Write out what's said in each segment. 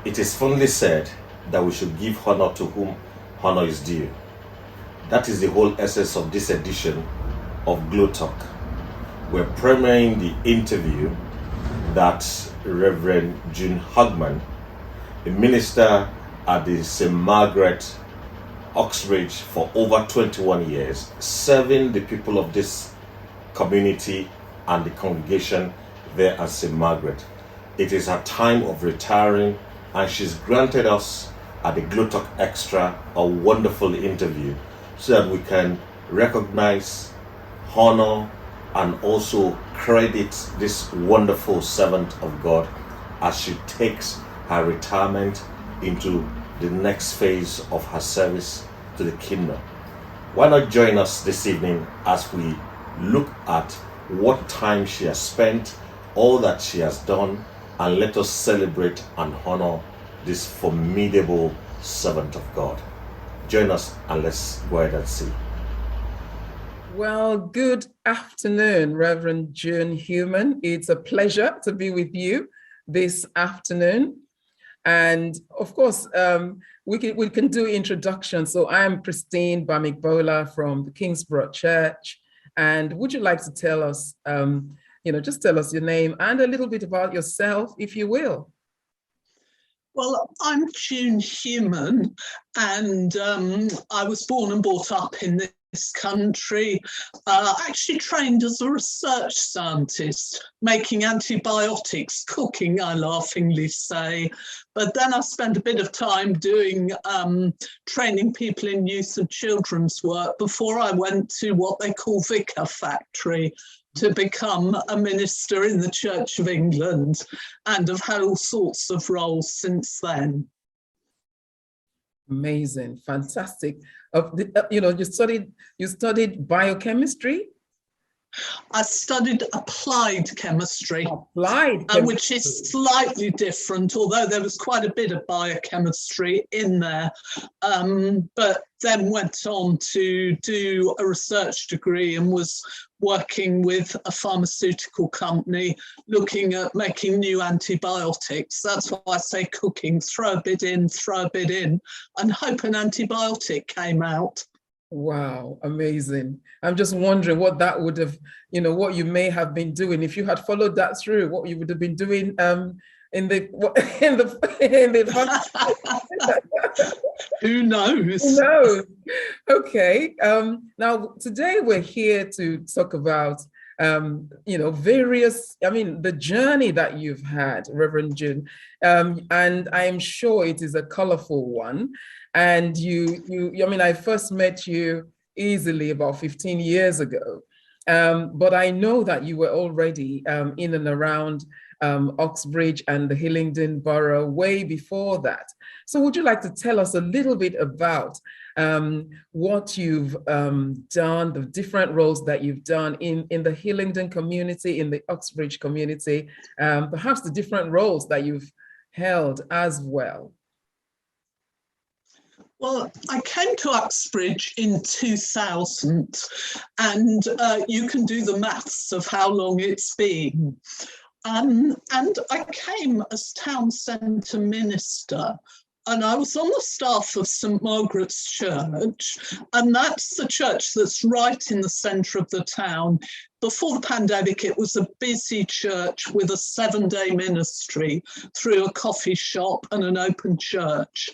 It is fondly said that we should give honor to whom honor is due. That is the whole essence of this edition of GLOWtalk. We're premiering the interview that Reverend June Hughman, a minister at the St. Margaret, Oxbridge for over 21 years, serving the people of this community and the congregation there at St. Margaret. It is her time of retiring, and she's granted us at the GLOWtalk Extra a wonderful interview so that we can recognize, honor, and also credit this wonderful servant of God as she takes her retirement into the next phase of her service to the kingdom. Why not join us this evening as we look at what time she has spent, all that she has done, and let us celebrate and honor this formidable servant of God. Join us and let's go ahead and see. Well, good afternoon, Reverend June Hughman. It's a pleasure to be with you this afternoon. And of course, we can do introductions. So I'm Christine Bamigbola from the Kingsborough Church. And would you like to tell us, just tell us your name and a little bit about yourself, if you will? Well, I'm June Hughman, and I was born and brought up in this country. Actually trained as a research scientist, making antibiotics, cooking, I laughingly say. But then I spent a bit of time doing training people in youth and children's work before I went to what they call Vicar Factory, to become a minister in the Church of England, and have had all sorts of roles since then. Amazing, fantastic. You studied biochemistry? I studied applied chemistry, which is slightly different, although there was quite a bit of biochemistry in there, but then went on to do a research degree and was working with a pharmaceutical company looking at making new antibiotics. That's why I say cooking, throw a bit in, and hope an antibiotic came out. Wow, amazing. I'm just wondering what that would have, what you may have been doing if you had followed that through, what you would have been doing in the Who knows? Who knows? Okay. Now today we're here to talk about the journey that you've had, Reverend June, and I am sure it is a colorful one. And I first met you easily about 15 years ago, but I know that you were already in and around Oxbridge and the Hillingdon borough way before that. So would you like to tell us a little bit about what you've done, the different roles that you've done in the Hillingdon community, in the Oxbridge community, perhaps the different roles that you've held as well? Well, I came to Uxbridge in 2000, and you can do the maths of how long it's been. And I came as town centre minister, and I was on the staff of St. Margaret's Church, and that's the church that's right in the centre of the town. Before the pandemic, it was a busy church with a 7-day ministry through a coffee shop and an open church.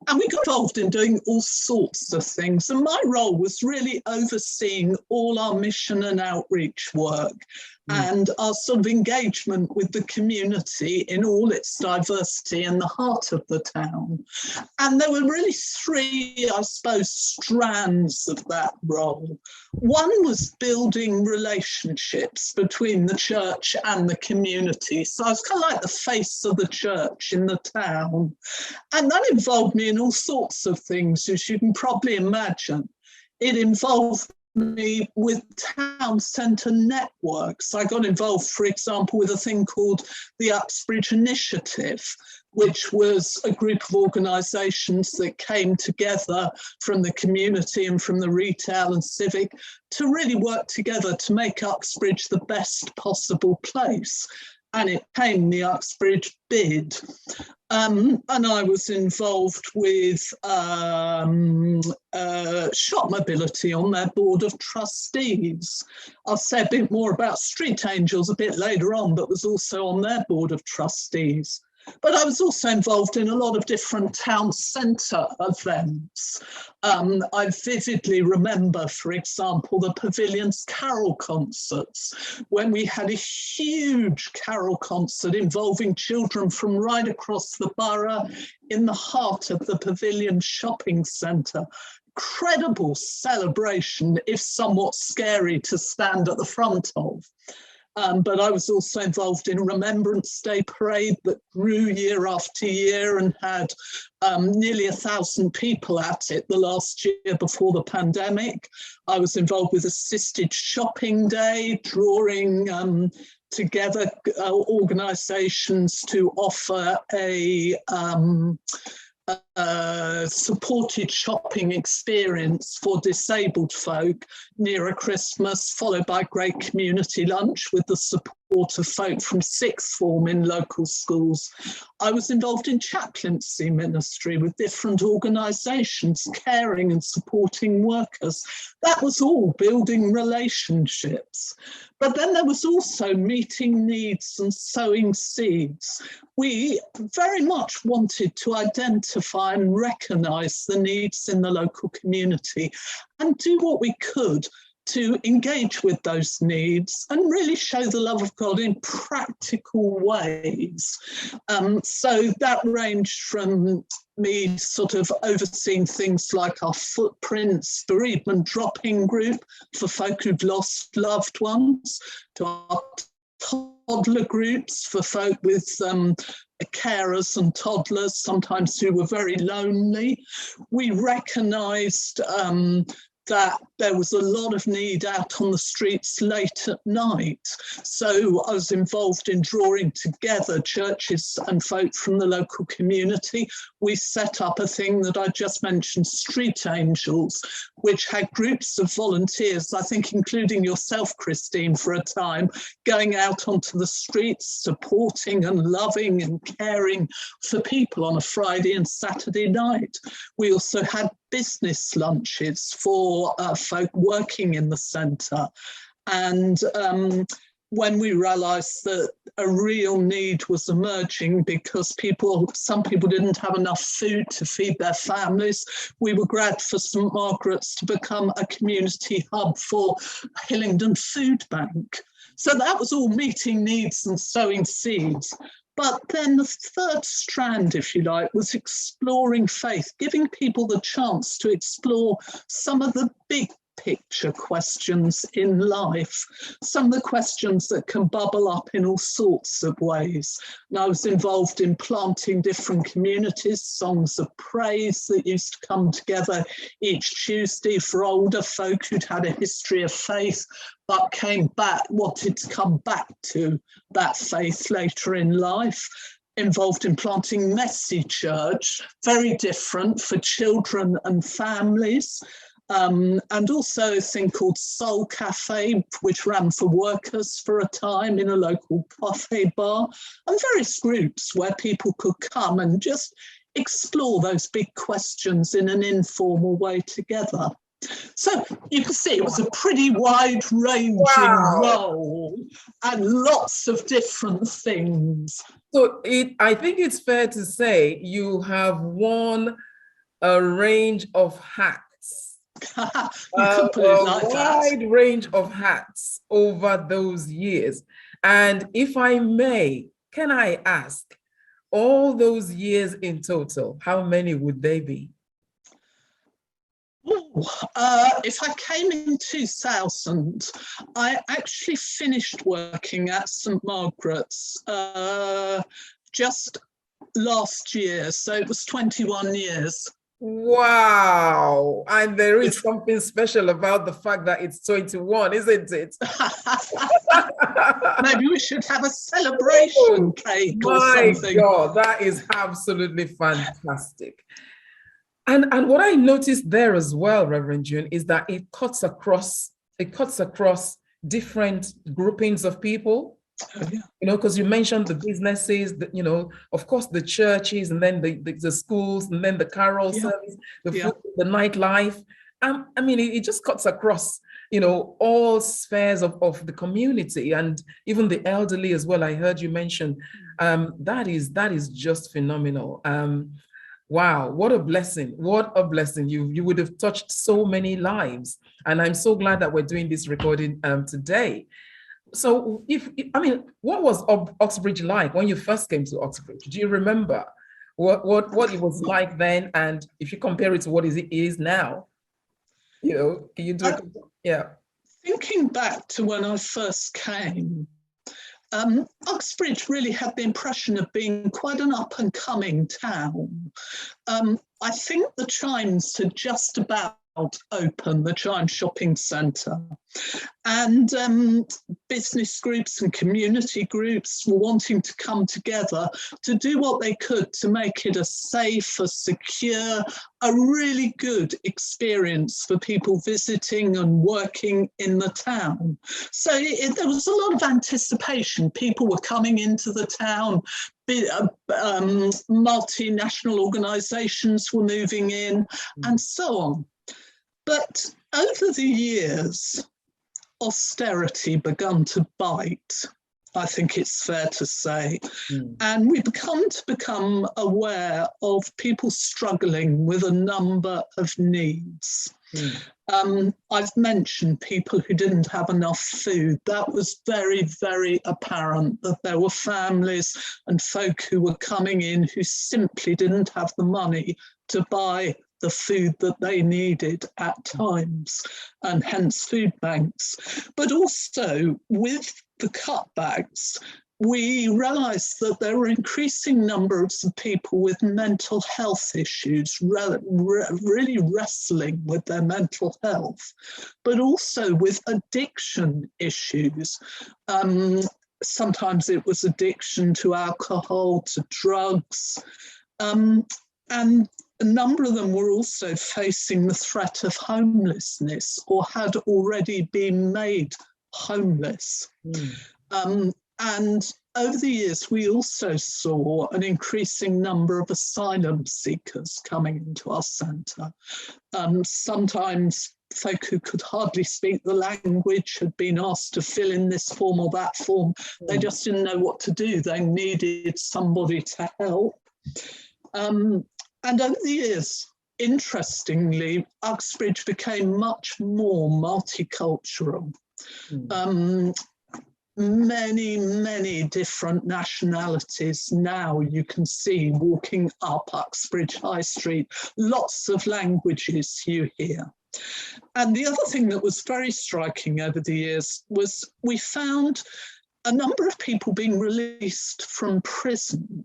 And we got involved in doing all sorts of things. And my role was really overseeing all our mission and outreach work and our sort of engagement with the community in all its diversity in the heart of the town. And there were really 3, I suppose, strands of that role. One was building relationships between the church and the community. So I was kind of like the face of the church in the town. And that involved me in all sorts of things, as you can probably imagine. It involved me with town centre networks. I got involved, for example, with a thing called the Uxbridge Initiative, which was a group of organisations that came together from the community and from the retail and civic to really work together to make Uxbridge the best possible place. And it came the Uxbridge bid. And I was involved with shop mobility on their board of trustees. I'll say a bit more about Street Angels a bit later on, but was also on their board of trustees. But I was also involved in a lot of different town centre events. I vividly remember, for example, the Pavilion's carol concerts, when we had a huge carol concert involving children from right across the borough in the heart of the Pavilion shopping centre. Incredible celebration, if somewhat scary to stand at the front of. But I was also involved in a Remembrance Day parade that grew year after year and had nearly 1,000 people at it the last year before the pandemic. I was involved with Assisted Shopping Day, drawing together organisations to offer a supported shopping experience for disabled folk near a Christmas, followed by great community lunch with the support of folk from sixth form in local schools. I was involved in chaplaincy ministry with different organisations, caring and supporting workers. That was all building relationships. But then there was also meeting needs and sowing seeds. We very much wanted to identify and recognise the needs in the local community and do what we could to engage with those needs and really show the love of God in practical ways. So that ranged from me sort of overseeing things like our Footprints bereavement drop-in group for folk who'd lost loved ones, to our toddler groups for folk with carers and toddlers, sometimes who were very lonely. We recognised that there was a lot of need out on the streets late at night. So I was involved in drawing together churches and folk from the local community. We set up a thing that I just mentioned, Street Angels, which had groups of volunteers, I think including yourself, Christine, for a time, going out onto the streets, supporting and loving and caring for people on a Friday and Saturday night. We also had business lunches for folk working in the centre. And when we realised that a real need was emerging because some people didn't have enough food to feed their families, we were glad for St Margaret's to become a community hub for Hillingdon Food Bank. So that was all meeting needs and sowing seeds. But then the third strand, if you like, was exploring faith, giving people the chance to explore some of the big picture questions in life, some of the questions that can bubble up in all sorts of ways. And I was involved in planting different communities, songs of praise that used to come together each Tuesday for older folk who'd had a history of faith, but wanted to come back to that faith later in life. Involved in planting Messy Church, very different for children and families. And also a thing called Soul Cafe, which ran for workers for a time in a local cafe bar, and various groups where people could come and just explore those big questions in an informal way together. So you can see it was a pretty wide-ranging role and lots of different things. So I think it's fair to say you have worn a range of hats. You could put it like that. A wide range of hats over those years. And if I may, can I ask, all those years in total, how many would they be? If I came in 2000, I actually finished working at St Margaret's just last year, so it was 21 years. Wow. And there is something special about the fact that it's 21, isn't it? Maybe we should have a celebration cake or something. My God, that is absolutely fantastic. And what I noticed there as well, Reverend June, is that it cuts across different groupings of people. Oh, yeah. You know, because you mentioned the businesses, you know, of course, the churches, and then the schools, and then the carol service, the food, the nightlife. I mean, it just cuts across, you know, all spheres of the community, and even the elderly as well. I heard you mention. That is just phenomenal. Wow, what a blessing. What a blessing. You would have touched so many lives. And I'm so glad that we're doing this recording today. So I mean, what was Oxbridge like when you first came to Oxbridge? Do you remember what it was like then? And if you compare it to what it is now, you know, can you do it? Yeah. Thinking back to when I first came, Uxbridge really had the impression of being quite an up-and-coming town. I think the Chimes had just about opened, the Chimes Shopping Centre, and business groups and community groups were wanting to come together to do what they could to make it a safe, a secure, a really good experience for people visiting and working in the town. So there was a lot of anticipation. People were coming into the town. Multinational organisations were moving in, and so on. But over the years, austerity begun to bite, I think it's fair to say. And we've become aware of people struggling with a number of needs. I've mentioned people who didn't have enough food. That was very, very apparent, that there were families and folk who were coming in who simply didn't have the money to buy the food that they needed at times, and hence food banks. But also with the cutbacks, we realised that there were increasing numbers of people with mental health issues, really wrestling with their mental health, but also with addiction issues. Sometimes it was addiction to alcohol, to drugs, and a number of them were also facing the threat of homelessness or had already been made homeless. And over the years, we also saw an increasing number of asylum seekers coming into our centre. Sometimes folk who could hardly speak the language had been asked to fill in this form or that form. They just didn't know what to do. They needed somebody to help. And over the years, interestingly, Uxbridge became much more multicultural. Many different nationalities now you can see walking up Uxbridge High Street, lots of languages you hear. And the other thing that was very striking over the years was we found a number of people being released from prison,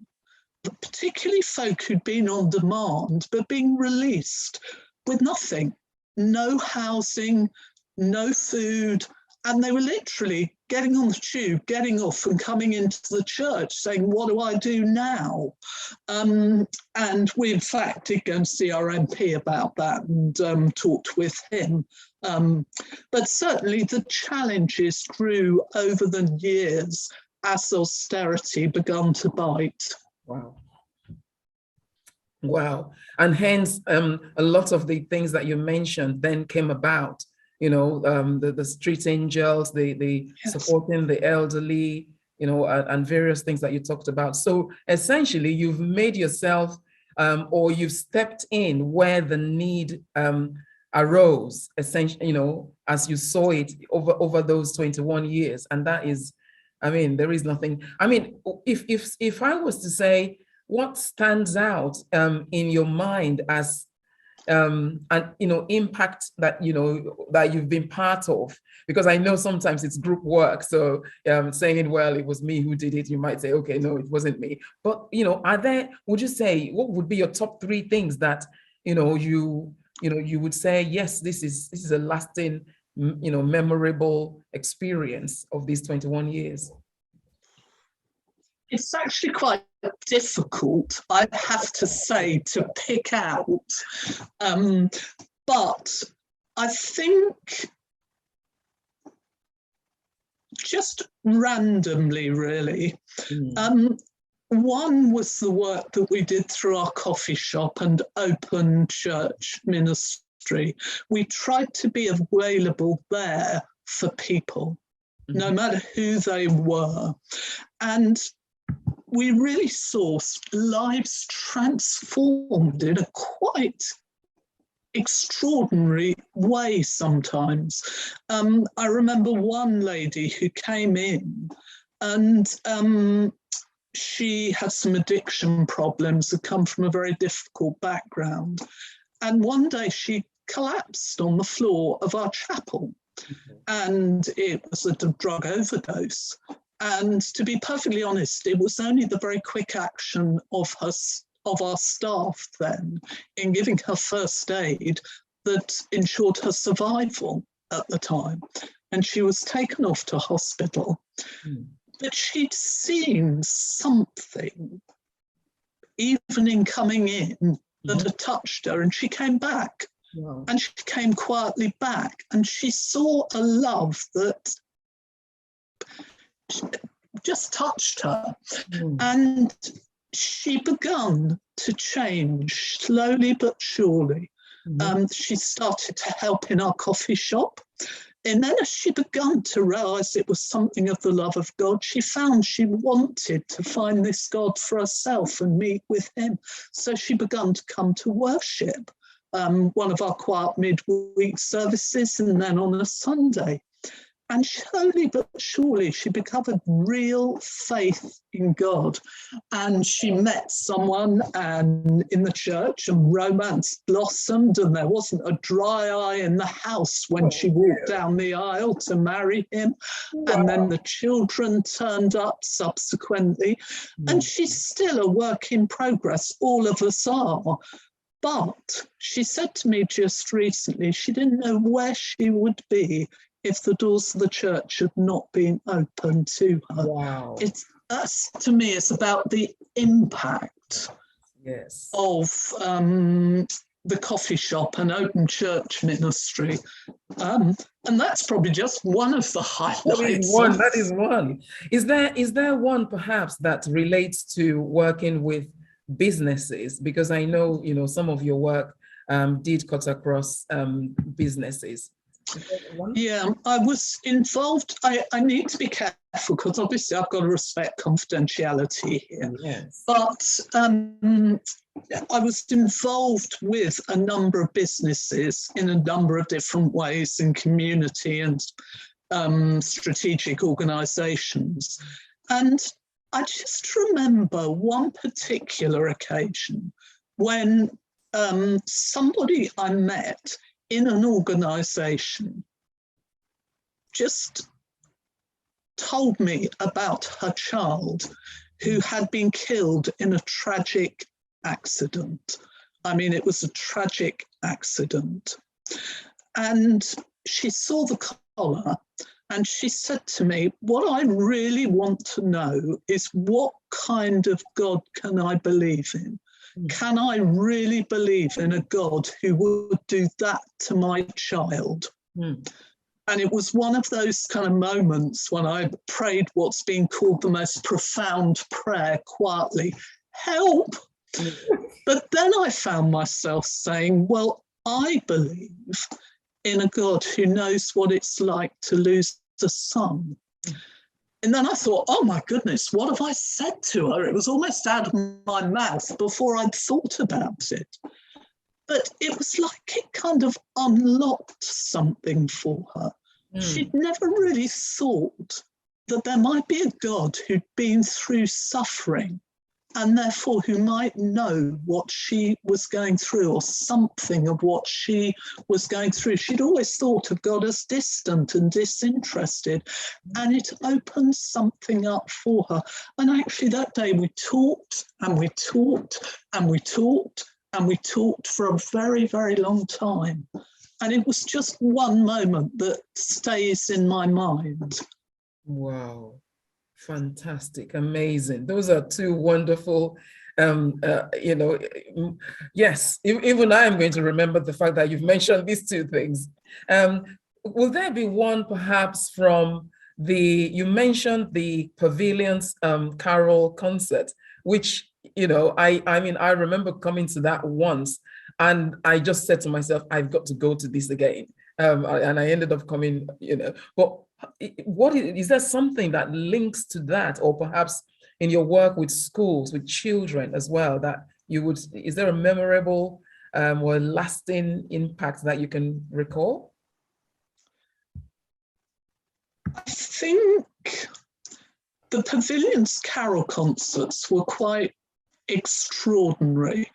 particularly folk who'd been on demand, but being released with nothing, no housing, no food, and they were literally getting on the tube, getting off and coming into the church saying, what do I do now? And we in fact did go and see our MP about that and talked with him. But certainly the challenges grew over the years as austerity began to bite. Wow. Wow. And hence, a lot of the things that you mentioned then came about, you know, the street angels, the supporting the elderly, you know, and various things that you talked about. So essentially, you've made yourself, or you've stepped in where the need arose, essentially, you know, as you saw it over those 21 years. And that is, I mean, there is nothing. I mean, if I was to say, what stands out in your mind as and you know, impact that you know that you've been part of? Because I know sometimes it's group work, so saying, well, it was me who did it, you might say, okay, no, it wasn't me. But you know, would you say, what would be your top 3 things that you know you would say, yes, this is a lasting, you know, memorable experience of these 21 years? It's actually quite difficult, I have to say, to pick out. But I think just randomly, really. Mm. One was the work that we did through our coffee shop and open church ministry. We tried to be available there for people, no matter who they were. And we really saw lives transformed in a quite extraordinary way sometimes. I remember one lady who came in and she had some addiction problems, had come from a very difficult background. And one day she collapsed on the floor of our chapel. And it was a drug overdose. And to be perfectly honest, it was only the very quick action of our staff then in giving her first aid that ensured her survival at the time. And she was taken off to hospital. But she'd seen something, even in coming in, that had touched her, and she came back. Wow. And she came quietly back, and she saw a love that just touched her. And she began to change slowly but surely. She started to help in our coffee shop. And then as she began to realise it was something of the love of God, she found she wanted to find this God for herself and meet with him. So she began to come to worship, one of our quiet midweek services, and then on a Sunday. And slowly but surely she discovered real faith in God. And she met someone in the church, and romance blossomed, and there wasn't a dry eye in the house when she walked down the aisle to marry him. Wow. And then the children turned up subsequently. And she's still a work in progress, all of us are. But she said to me just recently, she didn't know where she would be if the doors of the church had not been open to her. Wow. To me, it's about the impact of the coffee shop and open church ministry. And that's probably just one of the highlights. That is one. Is there one perhaps that relates to working with businesses? Because I know, some of your work did cut across businesses. Yeah, I was involved. I need to be careful because obviously I've got to respect confidentiality here. Yes. But I was involved with a number of businesses in a number of different ways in community and strategic organisations. And I just remember one particular occasion when somebody I met in an organisation just told me about her child who had been killed in a tragic accident. I mean, it was a tragic accident. And she saw the collar and she said to me, what I really want to know is what kind of God can I believe in? Can I really believe in a God who would do that to my child? And it was one of those kind of moments when I prayed what's been called the most profound prayer quietly, help. But then I found myself saying, well, I believe in a God who knows what it's like to lose a son. And then I thought, oh my goodness, what have I said to her? It was almost out of my mouth before I'd thought about it. But it was like it kind of unlocked something for her. She'd never really thought that there might be a God who'd been through suffering and therefore who might know what she was going through or something of what she was going through. She'd always thought of God as distant and disinterested, and it opened something up for her. And actually that day we talked and we talked and we talked and we talked for a very, very long time. And it was just one moment that stays in my mind. Wow. Fantastic, amazing. Those are two wonderful, yes, even I am going to remember the fact that you've mentioned these two things. Will there be one perhaps from you mentioned the Pavilions Carol concert, which, you know, I mean, I remember coming to that once, and I just said to myself, I've got to go to this again. And I ended up coming, you know, but what is there something that links to that, or perhaps in your work with schools, with children as well, that you would, is there a memorable or lasting impact that you can recall? I think the Pavilions Carol concerts were quite extraordinary.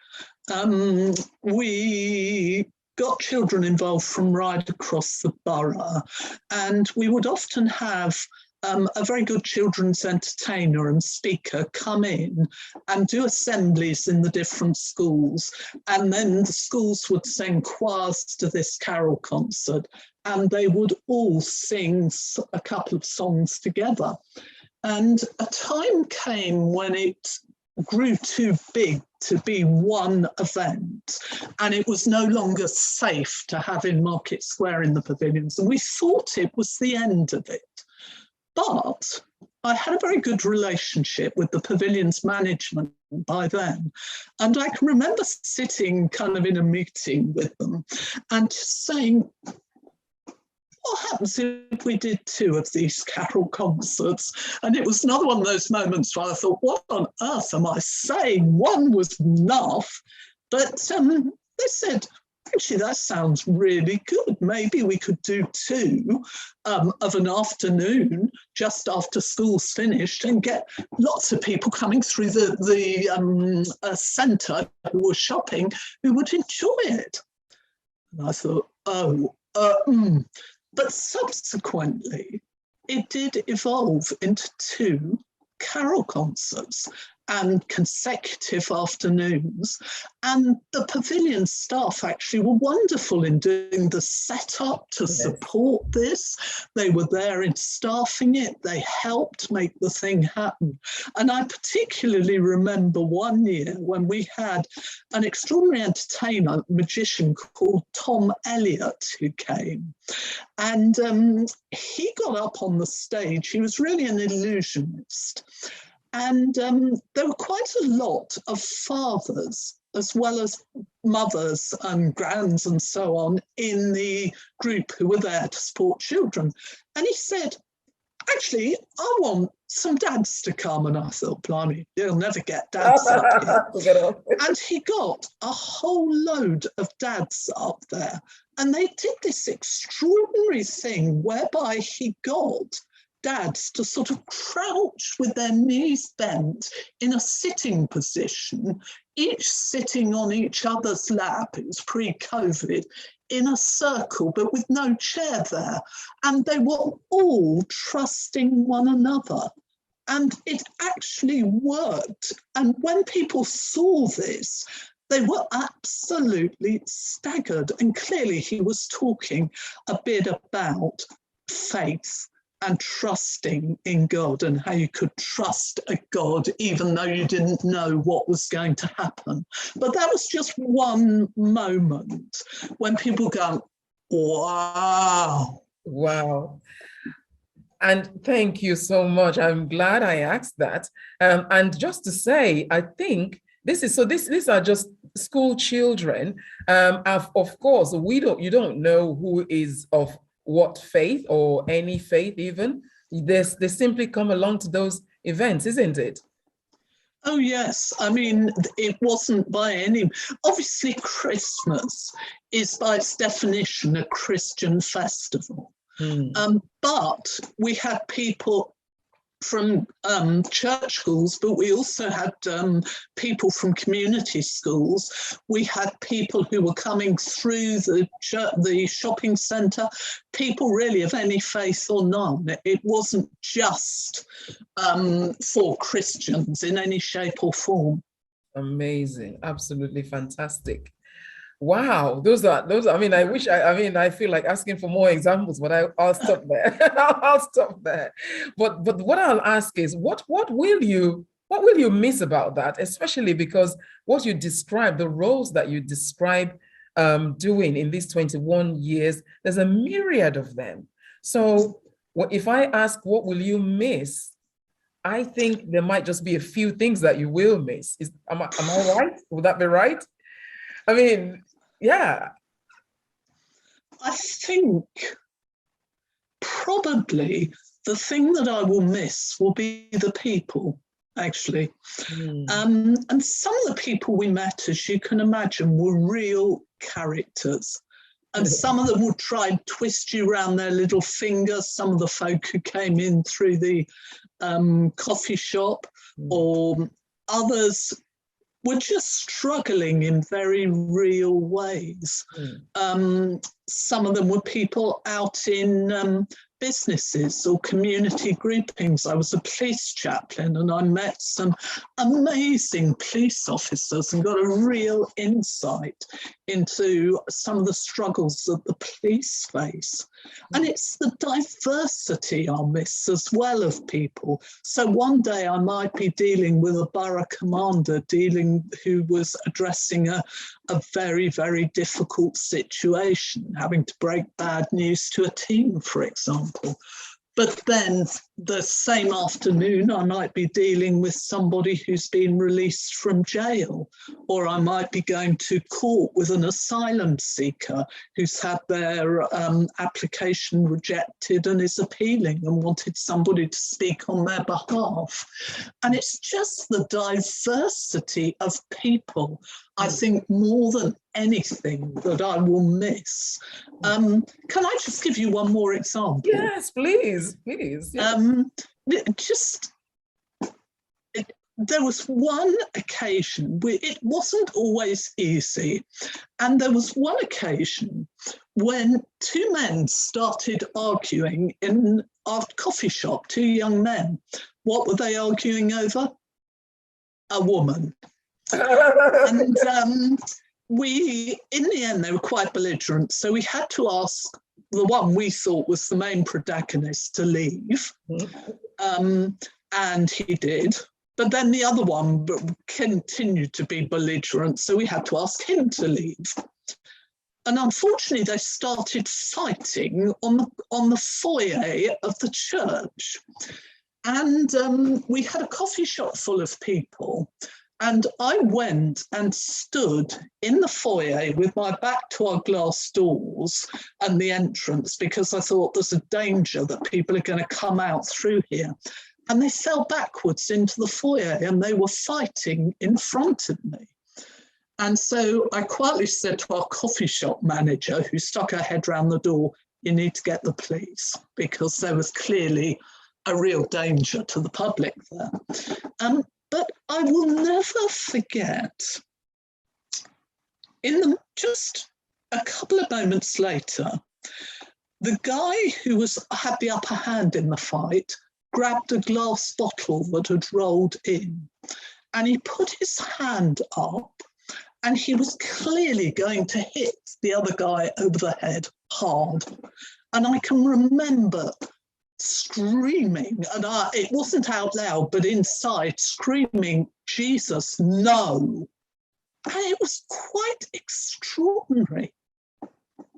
We got children involved from right across the borough, and we would often have a very good children's entertainer and speaker come in and do assemblies in the different schools, and then the schools would send choirs to this carol concert, and they would all sing a couple of songs together. And a time came when it grew too big to be one event, and it was no longer safe to have in Market Square in the Pavilions, and we thought it was the end of it. But I had a very good relationship with the Pavilions management by then, and I can remember sitting kind of in a meeting with them and just saying, what happens if we did 2 of these carol concerts? And it was another one of those moments where I thought, what on earth am I saying? 1 was enough. But they said, actually, that sounds really good. Maybe we could do 2 of an afternoon just after school's finished, and get lots of people coming through the centre who were shopping who would enjoy it. And I thought, But subsequently, it did evolve into 2 carol concerts and consecutive afternoons. And the Pavilion staff actually were wonderful in doing the setup to support this. They were there in staffing it. They helped make the thing happen. And I particularly remember one year when we had an extraordinary entertainer, magician called Tom Elliott, who came. And he got up on the stage. He was really an illusionist. And there were quite a lot of fathers, as well as mothers and grands and so on, in the group who were there to support children. And he said, actually, I want some dads to come. And I thought, blimey, you'll never get dads up here. And he got a whole load of dads up there. And they did this extraordinary thing whereby he got dads to sort of crouch with their knees bent in a sitting position, each sitting on each other's lap. It was pre-COVID, in a circle, but with no chair there. And they were all trusting one another. And it actually worked. And when people saw this, they were absolutely staggered. And clearly he was talking a bit about faith and trusting in God, and how you could trust a God even though you didn't know what was going to happen. But that was just one moment when people go, wow. Wow. And thank you so much. I'm glad I asked that. And just to say, I think these are just school children. Of course, you don't know who is of what faith, or any faith even. They simply come along to those events, isn't it? Oh yes, I mean, it wasn't by any, obviously Christmas is by its definition a Christian festival. But we had people from church schools, but we also had people from community schools. We had people who were coming through the shopping centre, people really of any faith or none. It wasn't just for Christians in any shape or form. Amazing, absolutely fantastic. Wow, those are, I mean, I feel like asking for more examples, but I'll stop there. I'll stop there. But what I'll ask is, what will you miss about that, especially because what you describe, the roles that you describe doing in these 21 years, there's a myriad of them. So Well, if I ask, what will you miss? I think there might just be a few things that you will miss. Am I right? Would that be right? I mean, yeah. I think probably the thing that I will miss will be the people, actually. And some of the people we met, as you can imagine, were real characters. And some of them would try and twist you around their little finger. Some of the folk who came in through the coffee shop, or others were just struggling in very real ways. Some of them were people out in businesses or community groupings. I was a police chaplain and I met some amazing police officers and got a real insight into some of the struggles that the police face. And it's the diversity I'll miss as well of people. So one day I might be dealing with a borough commander who was addressing a very, very difficult situation, having to break bad news to a team, for example. But then the same afternoon, I might be dealing with somebody who's been released from jail, or I might be going to court with an asylum seeker who's had their application rejected and is appealing and wanted somebody to speak on their behalf. And it's just the diversity of people, I think, more than anything that I will miss. Can I just give you one more example? Yes, please. Yeah. There was one occasion where it wasn't always easy. And there was one occasion when two men started arguing in our coffee shop, two young men. What were they arguing over? A woman. And in the end, they were quite belligerent. So we had to ask the one we thought was the main protagonist to leave. And he did. But then the other one continued to be belligerent. So we had to ask him to leave. And unfortunately, they started fighting on the foyer of the church. And we had a coffee shop full of people. And I went and stood in the foyer with my back to our glass doors and the entrance, because I thought there's a danger that people are going to come out through here. And they fell backwards into the foyer and they were fighting in front of me. And so I quietly said to our coffee shop manager, who stuck her head round the door, you need to get the police, because there was clearly a real danger to the public there. But I will never forget, just a couple of moments later, the guy who had the upper hand in the fight grabbed a glass bottle that had rolled in, and he put his hand up, and he was clearly going to hit the other guy over the head hard. And I can remember screaming, and it wasn't out loud, but inside, screaming, Jesus, no. And it was quite extraordinary.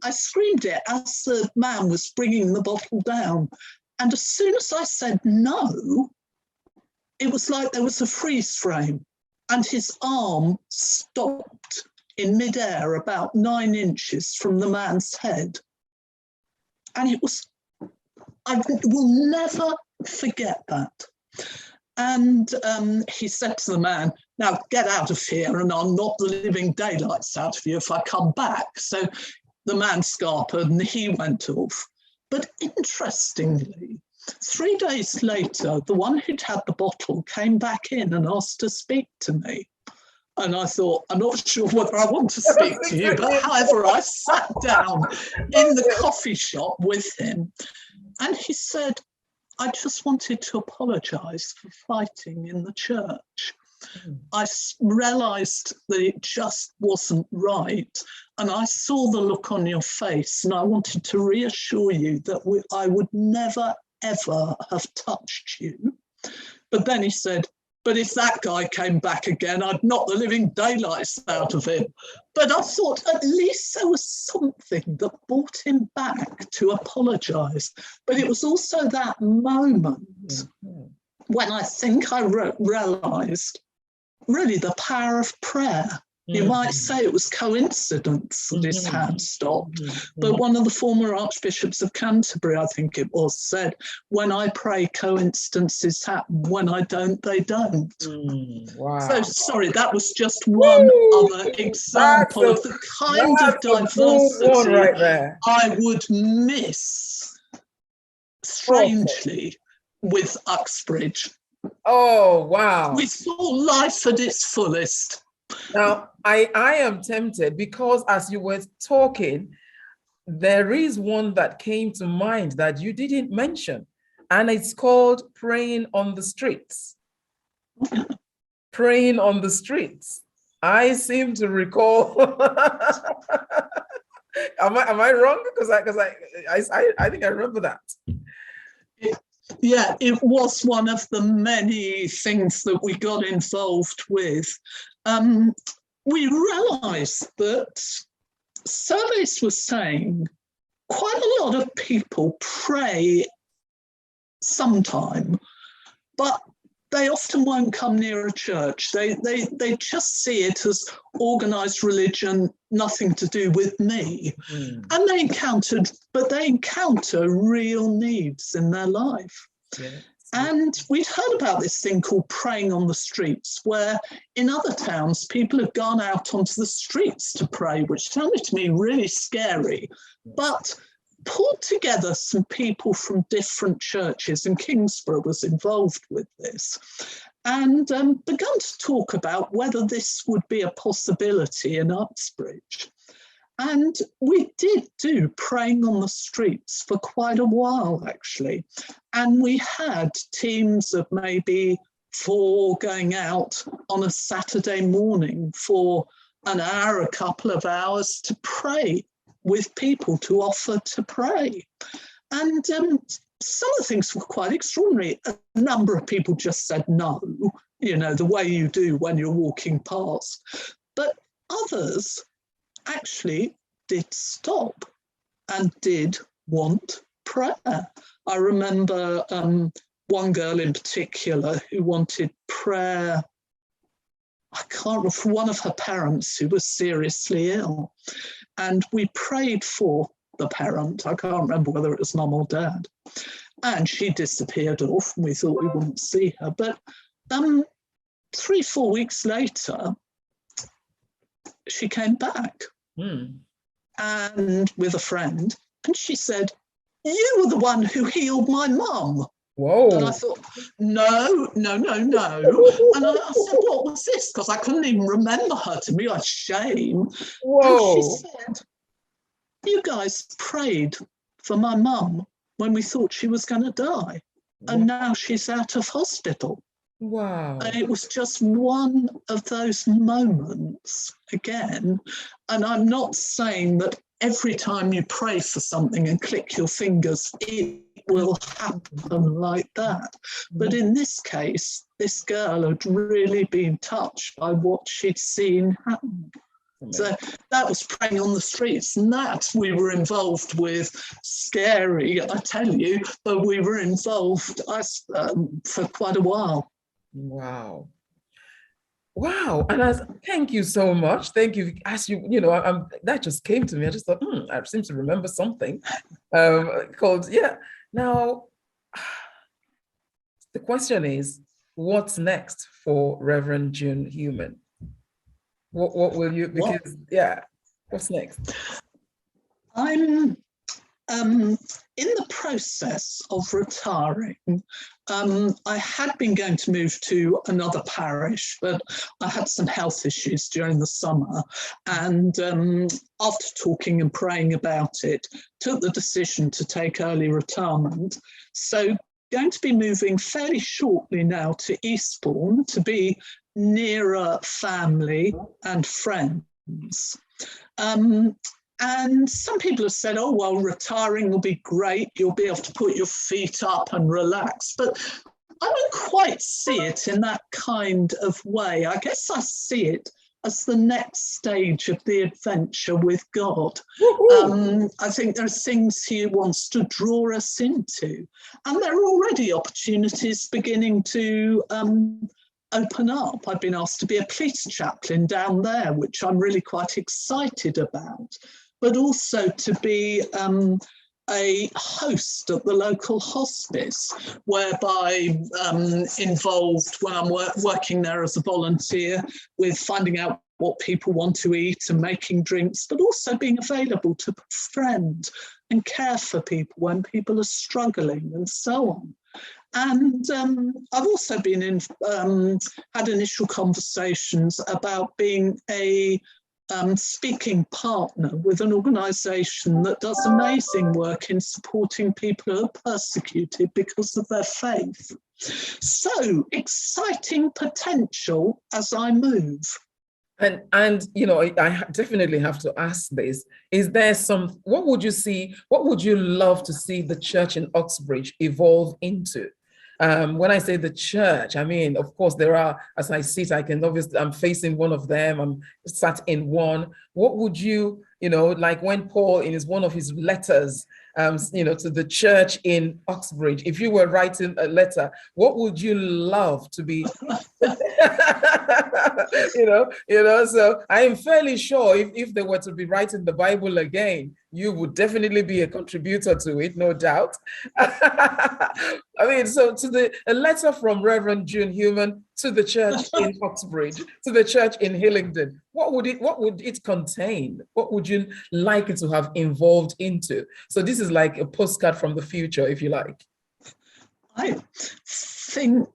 I screamed it as the man was bringing the bottle down. And as soon as I said no, it was like there was a freeze frame, and his arm stopped in midair about 9 inches from the man's head. And it was, I will never forget that. And he said to the man, now get out of here and I'll knock the living daylights out of you if I come back. So the man scarpered and he went off. But interestingly, 3 days later, the one who'd had the bottle came back in and asked to speak to me. And I thought, I'm not sure whether I want to speak to you, but however, I sat down in the coffee shop with him. And he said, I just wanted to apologise for fighting in the church. I realised that it just wasn't right. And I saw the look on your face and I wanted to reassure you that I would never, ever have touched you. But then he said, But if that guy came back again, I'd knock the living daylights out of him. But I thought at least there was something that brought him back to apologise. But it was also that moment when I think I realised really the power of prayer. You might say it was coincidence that his hand stopped, but one of the former archbishops of Canterbury, I think it was, said, when I pray, coincidences happen. When I don't, they don't. Wow. So, sorry, that was just one other example of the kind of diversity right there. I would miss, strangely, with Uxbridge. Oh, wow. We saw life at its fullest. Now, I am tempted because as you were talking, there is one that came to mind that you didn't mention, and it's called praying on the streets. Praying on the streets. I seem to recall. Am I wrong? Because I think I remember that. Yeah, it was one of the many things that we got involved with. We realised that surveys were saying quite a lot of people pray sometime, but they often won't come near a church. They just see it as organised religion, nothing to do with me. And they encounter real needs in their life. Yeah. And we'd heard about this thing called praying on the streets, where in other towns, people have gone out onto the streets to pray, which sounded to me really scary, but pulled together some people from different churches, and Kingsborough was involved with this, and begun to talk about whether this would be a possibility in Uxbridge. And we did do praying on the streets for quite a while, actually. And we had teams of maybe 4 going out on a Saturday morning for an hour, a couple of hours to pray with people, to offer to pray. And some of the things were quite extraordinary. A number of people just said no, you know, the way you do when you're walking past. But others actually did stop and did want prayer. I remember one girl in particular who wanted prayer, I can't remember, for one of her parents who was seriously ill. And we prayed for the parent. I can't remember whether it was mum or dad. And she disappeared off and we thought we wouldn't see her. But 3-4 weeks later, she came back and with a friend, and she said, "You were the one who healed my mum." Whoa. And I thought, no. And I said, what was this? Because I couldn't even remember her. To me, I had shame. Whoa. And she said, "You guys prayed for my mum when we thought she was going to die. And now she's out of hospital." Wow. And it was just one of those moments again. And I'm not saying that every time you pray for something and click your fingers, it will happen like that. But in this case, this girl had really been touched by what she'd seen happen. So that was praying on the streets, and that we were involved with. Scary, I tell you, but we were involved for quite a while. Wow. Wow. And thank you so much. Thank you. As you know, that just came to me. I just thought, I seem to remember something called, yeah. Now, the question is, what's next for Reverend June Hughman? What will you, because, what's next? I'm in the process of retiring. I had been going to move to another parish, but I had some health issues during the summer. And after talking and praying about it, took the decision to take early retirement. So going to be moving fairly shortly now to Eastbourne to be nearer family and friends. And some people have said, oh, well, retiring will be great. You'll be able to put your feet up and relax. But I don't quite see it in that kind of way. I guess I see it as the next stage of the adventure with God. I think there are things he wants to draw us into, and there are already opportunities beginning to open up. I've been asked to be a police chaplain down there, which I'm really quite excited about, but also to be a host at the local hospice, whereby involved when I'm working there as a volunteer with finding out what people want to eat and making drinks, but also being available to befriend and care for people when people are struggling and so on. And I've also been in, had initial conversations about being a speaking partner with an organisation that does amazing work in supporting people who are persecuted because of their faith. So exciting potential as I move. And you know, I definitely have to ask this. Is there what would you love to see the church in Uxbridge evolve into? When I say the church, I mean, of course, there are, as I sit, I'm facing one of them, I'm sat in one. What would you know, like when Paul, in one of his letters, you know, to the church in Uxbridge, if you were writing a letter, what would you love to be? you know, so I am fairly sure if they were to be writing the Bible again, you would definitely be a contributor to it, no doubt. I mean, so a letter from Reverend June Hughman to the church in Uxbridge, to the church in Hillingdon, what would it contain? What would you like it to have evolved into? So this is like a postcard from the future, if you like. I think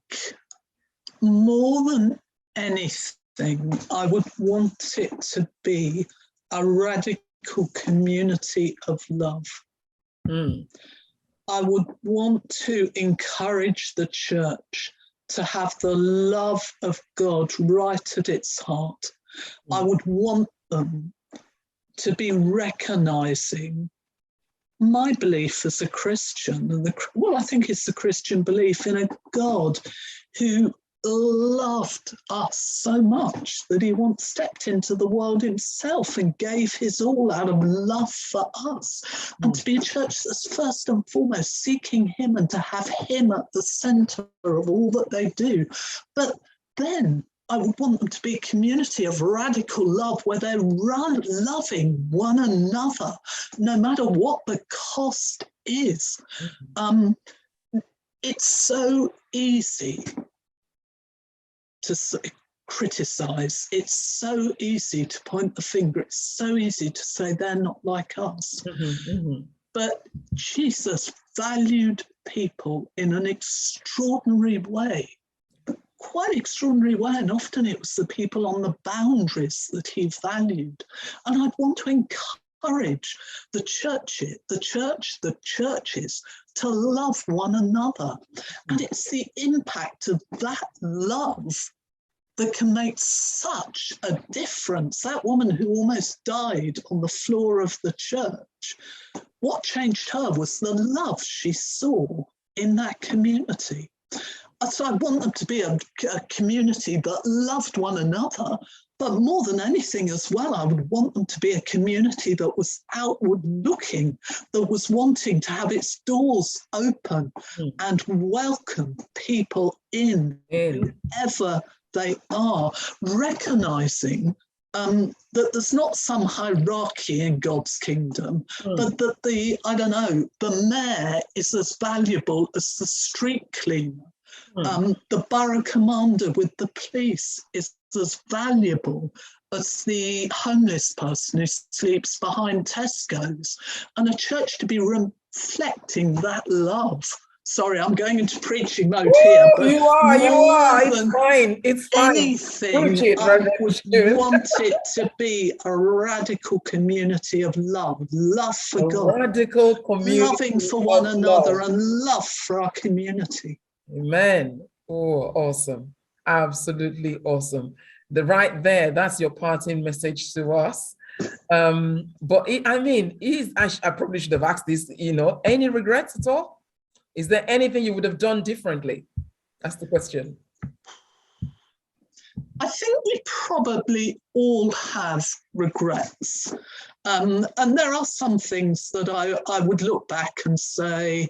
more than anything, I would want it to be a radical community of love. I would want to encourage the church to have the love of God right at its heart. I would want them to be recognizing my belief as a Christian, and I think it's the Christian belief in a God who loved us so much that he once stepped into the world himself and gave his all out of love for us. And to be a church that's first and foremost seeking him and to have him at the center of all that they do. But then I would want them to be a community of radical love where they're loving one another, no matter what the cost is. It's so easy to criticize. It's so easy to point the finger. It's so easy to say they're not like us. But Jesus valued people in an extraordinary way, quite extraordinary way, and often it was the people on the boundaries that he valued. And I'd want to encourage the churches to love one another. And it's the impact of that love that can make such a difference. That woman who almost died on the floor of the church, what changed her was the love she saw in that community. So I want them to be a community that loved one another, but more than anything as well, I would want them to be a community that was outward looking, that was wanting to have its doors open and welcome people in, whoever they are, recognizing that there's not some hierarchy in God's kingdom, but that the mayor is as valuable as the street cleaner. The borough commander with the police is as valuable as the homeless person who sleeps behind Tesco's, and a church to be reflecting that love. Sorry, I'm going into preaching mode here. But you are. It's fine. Anything, I would want it to be a radical community of love for God, radical community, loving for one another, and love for our community. Amen. Oh, awesome. Absolutely awesome. Right there, that's your parting message to us. But I probably should have asked this, any regrets at all? Is there anything you would have done differently? That's the question. I think we probably all have regrets. And there are some things that I would look back and say,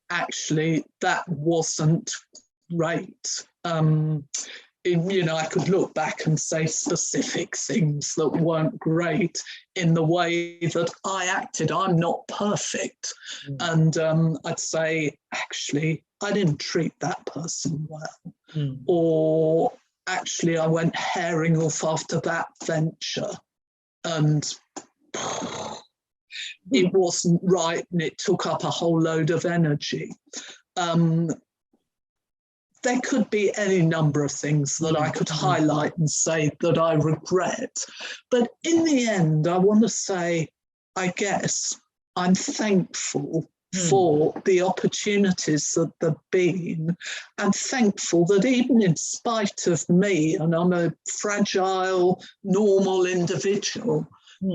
actually, that wasn't great. I could look back and say specific things that weren't great in the way that I acted. I'm not perfect. And I'd say, actually, I didn't treat that person well. Or actually, I went herring off after that venture and it wasn't right and it took up a whole load of energy. There could be any number of things that I could highlight and say that I regret. But in the end, I want to say, I guess I'm thankful for the opportunities that there've been. I'm thankful that even in spite of me, and I'm a fragile, normal individual,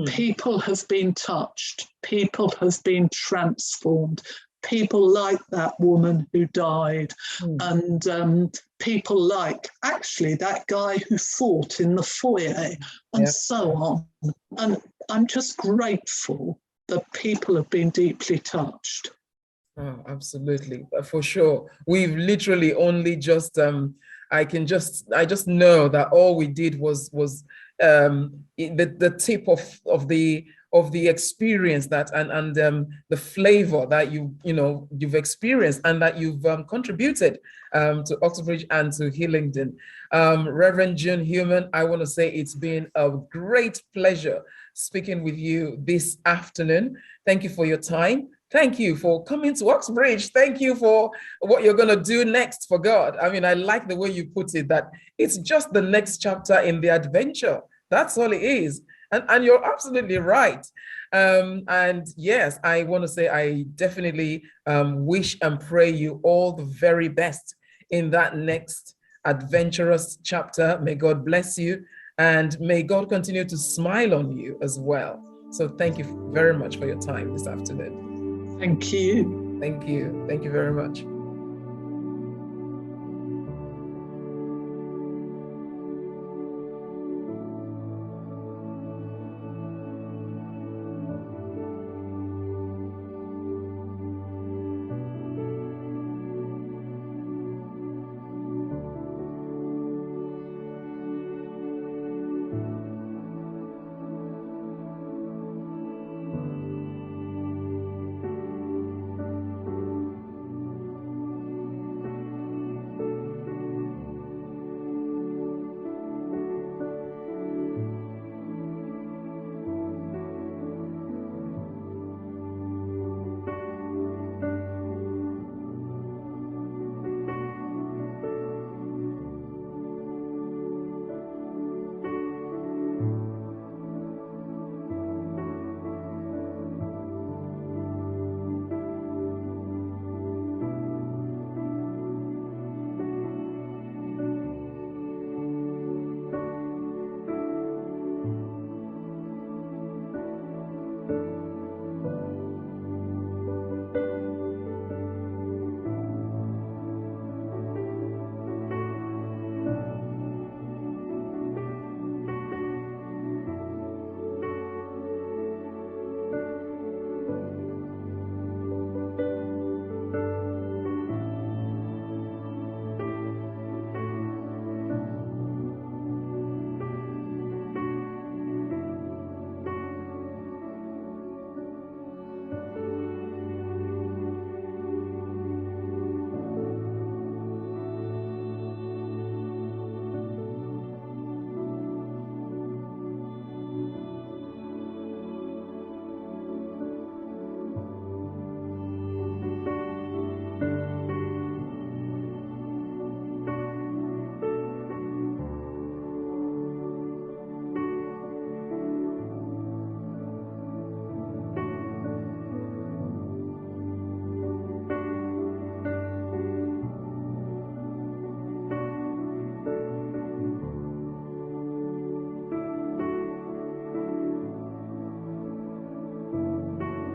people have been touched, people have been transformed. People like that woman who died, and people like actually that guy who fought in the foyer, and so on. And I'm just grateful that people have been deeply touched. Oh, absolutely, for sure. We've literally only just I just know that all we did was the tip of the experience that and the flavor that you've experienced and that you've contributed to Oxbridge and to Hillingdon. Reverend June Hughman, I want to say it's been a great pleasure speaking with you this afternoon. Thank you for your time. Thank you for coming to Oxbridge. Thank you for what you're going to do next for God. I mean, I like the way you put it, that it's just the next chapter in the adventure. That's all it is. And you're absolutely right. And yes, I want to say I definitely wish and pray you all the very best in that next adventurous chapter. May God bless you and may God continue to smile on you as well. So thank you very much for your time this afternoon. Thank you. Thank you. Thank you very much.